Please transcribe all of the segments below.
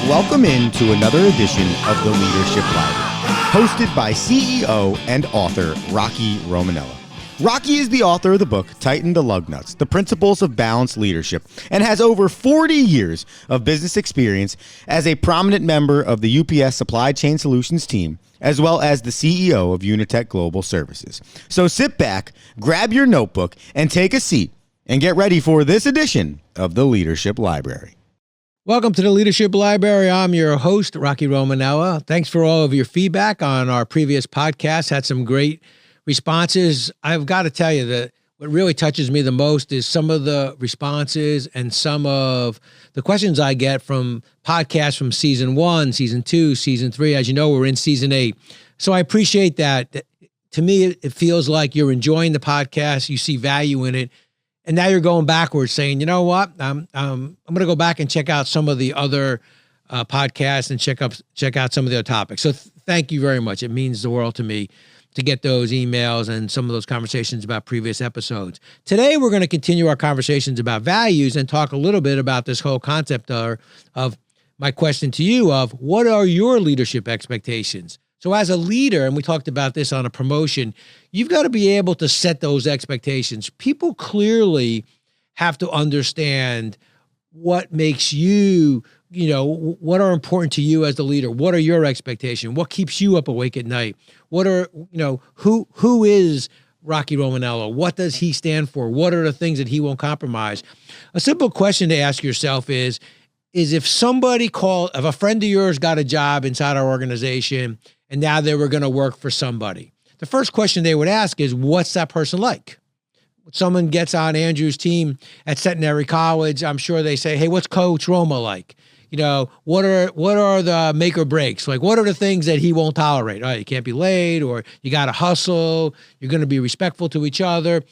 Welcome into another edition of the Leadership Library, hosted by CEO and author Rocky Romanella. Rocky is the author of the book Tighten the Lug Nuts, The Principles of Balanced Leadership, and has over 40 years of business experience as a prominent member of the UPS Supply Chain Solutions team, as well as the CEO of Unitech Global Services. So sit back, grab your notebook, and take a seat, and get ready for this edition of the Leadership Library. Welcome to the Leadership Library. I'm your host, Rocky Romanella. Thanks for all of your feedback on our previous podcast. Had some great responses. I've got to tell you that what really touches me the most is some of the responses and some of the questions I get from podcasts from season 1, season 2, season 3. As you know, we're in season 8. So I appreciate that. To me, it feels like you're enjoying the podcast. You see value in it. And now you're going backwards saying, you know what, I'm going to go back and check out some of the other podcasts and check out some of the other topics. So thank you very much. It means the world to me to get those emails and some of those conversations about previous episodes. Today, we're going to continue our conversations about values and talk a little bit about this whole concept of my question to you of what are your leadership expectations? So as a leader, and we talked about this on a promotion, you've got to be able to set those expectations. People clearly have to understand what makes you, what are important to you as the leader. What are your expectations? What keeps you up awake at night? What are, who is Rocky Romanella? What does he stand for? What are the things that he won't compromise? A simple question to ask yourself is if if a friend of yours got a job inside our organization and now they were going to work for somebody, the first question they would ask is, what's that person like? When someone gets on Andrew's team at Centenary College, I'm sure they say, hey, what's Coach Roma like? What are the make or breaks? Like, what are the things that he won't tolerate? You can't be late, or you got to hustle. You're going to be respectful to each other.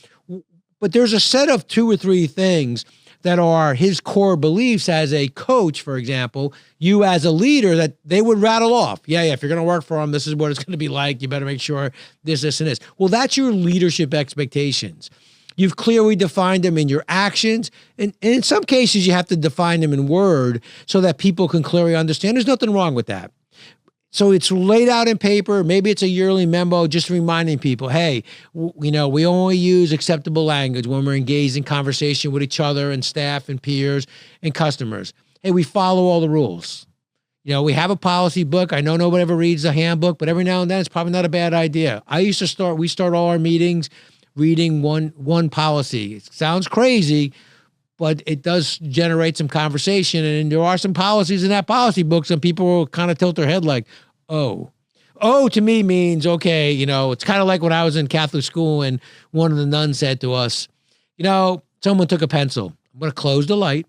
But there's a set of 2 or 3 things that are his core beliefs as a coach, for example, you as a leader, that they would rattle off. Yeah, if you're going to work for him, this is what it's going to be like. You better make sure this, and this. Well, that's your leadership expectations. You've clearly defined them in your actions. And in some cases, you have to define them in word so that people can clearly understand. There's nothing wrong with that. So it's laid out in paper. Maybe it's a yearly memo just reminding people, hey, we only use acceptable language when we're engaged in conversation with each other and staff and peers and customers. Hey, we follow all the rules. We have a policy book. I know nobody ever reads the handbook, but every now and then it's probably not a bad idea. We start all our meetings reading one policy. It sounds crazy, but it does generate some conversation. And there are some policies in that policy book. Some people will kind of tilt their head like, oh to me means, okay, it's kind of like when I was in Catholic school and one of the nuns said to us, someone took a pencil. I'm going to close the light.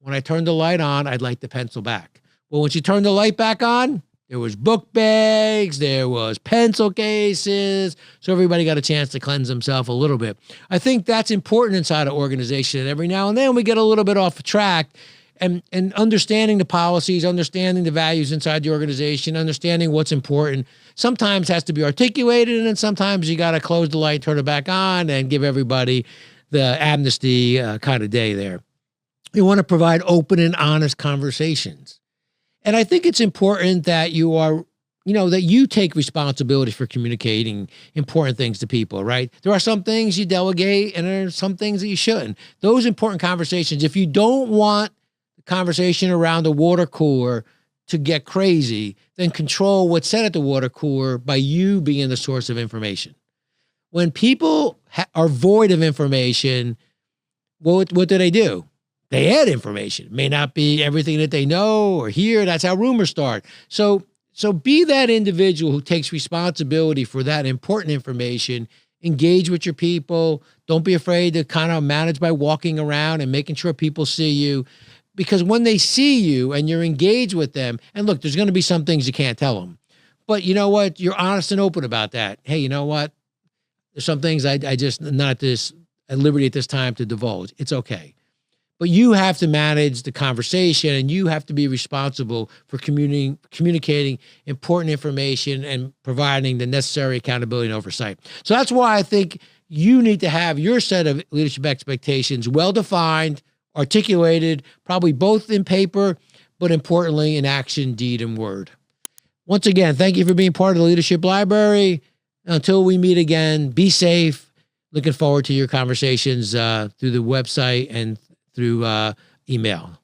When I turn the light on, I'd light the pencil back. Well, when she turned the light back on, there was book bags, there was pencil cases, so everybody got a chance to cleanse themselves a little bit. I think that's important inside an organization, and every now and then we get a little bit off track. And understanding the policies, understanding the values inside the organization, understanding what's important, sometimes has to be articulated, and then sometimes you got to close the light, turn it back on, and give everybody the amnesty kind of day there. You want to provide open and honest conversations. And I think it's important that that you take responsibility for communicating important things to people, right? There are some things you delegate, and there are some things that you shouldn't. Those important conversations, if you don't want conversation around the water cooler to get crazy, then control what's said at the water cooler by you being the source of information. When people are void of information, what do? They add information. It may not be everything that they know or hear. That's how rumors start. So be that individual who takes responsibility for that important information. Engage with your people. Don't be afraid to kind of manage by walking around and making sure people see you. Because when they see you and you're engaged with them, and look, there's going to be some things you can't tell them. But you know what? You're honest and open about that. Hey, you know what? There's some things I just not at liberty at this time to divulge. It's okay. But you have to manage the conversation, and you have to be responsible for communicating important information and providing the necessary accountability and oversight. So that's why I think you need to have your set of leadership expectations well-defined, articulated, probably both in paper, but importantly, in action, deed, and word. Once again, thank you for being part of the Leadership Library. Until we meet again, be safe. Looking forward to your conversations through the website and through email.